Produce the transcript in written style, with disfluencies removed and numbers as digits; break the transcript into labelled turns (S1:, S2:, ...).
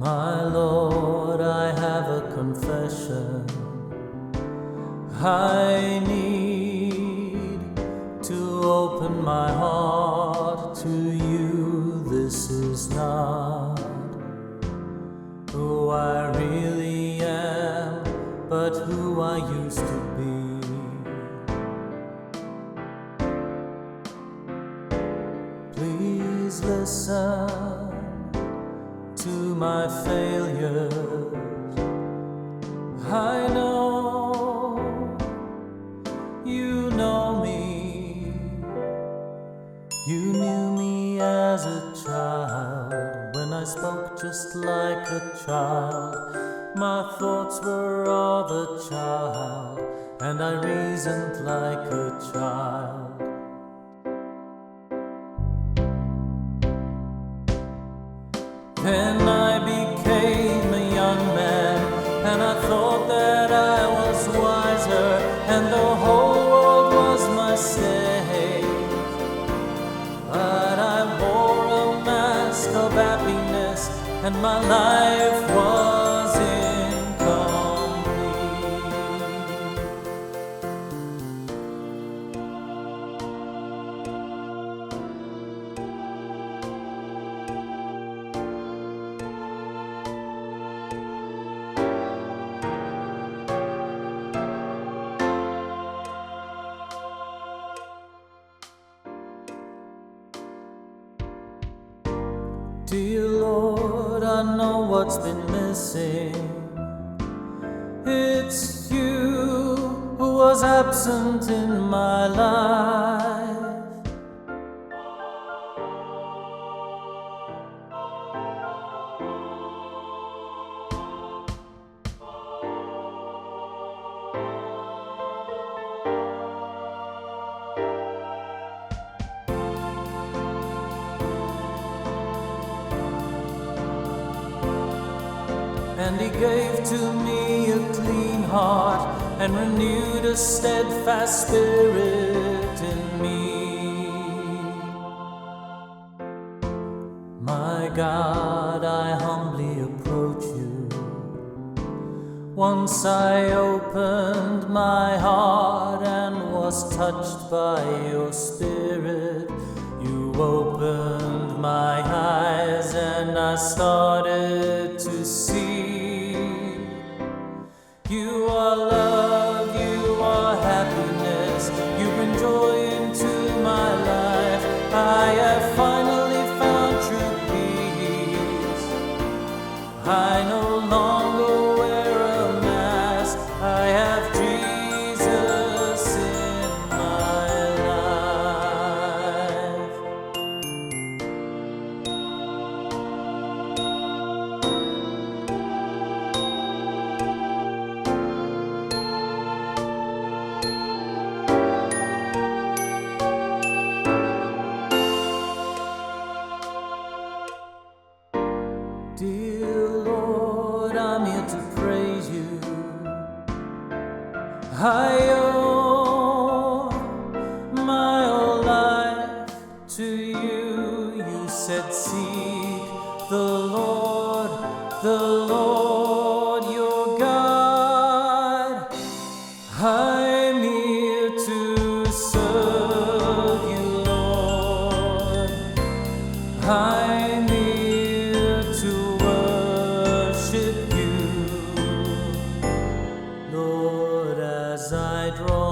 S1: My Lord, I have a confession. I need to open my heart to you. This is not who I really am, but who I used to be. Please listen to my failures. I know you know me. You knew me as a child when I spoke just like a child. My thoughts were of a child and I reasoned like a child. Then I became a young man, and I thought that I was wiser, and the whole world was my slave. But I wore a mask of happiness, and my life was incomplete. Dear Lord, I know what's been missing. It's you who was absent in my life. And he gave to me a clean heart and renewed a steadfast spirit in me. My God, I humbly approach you. Once I opened my heart and was touched by your spirit. You opened my eyes and I started to see. You are love, you are happiness, you bring joy into my life. I have finally found true peace. I no longer wear a mask, I have Jesus in my life. Dear Lord, I'm here to praise you. I owe my whole life to you. You said, seek the Lord your God. I'm here to serve you, Lord. I'm here to worship you, Lord, as I draw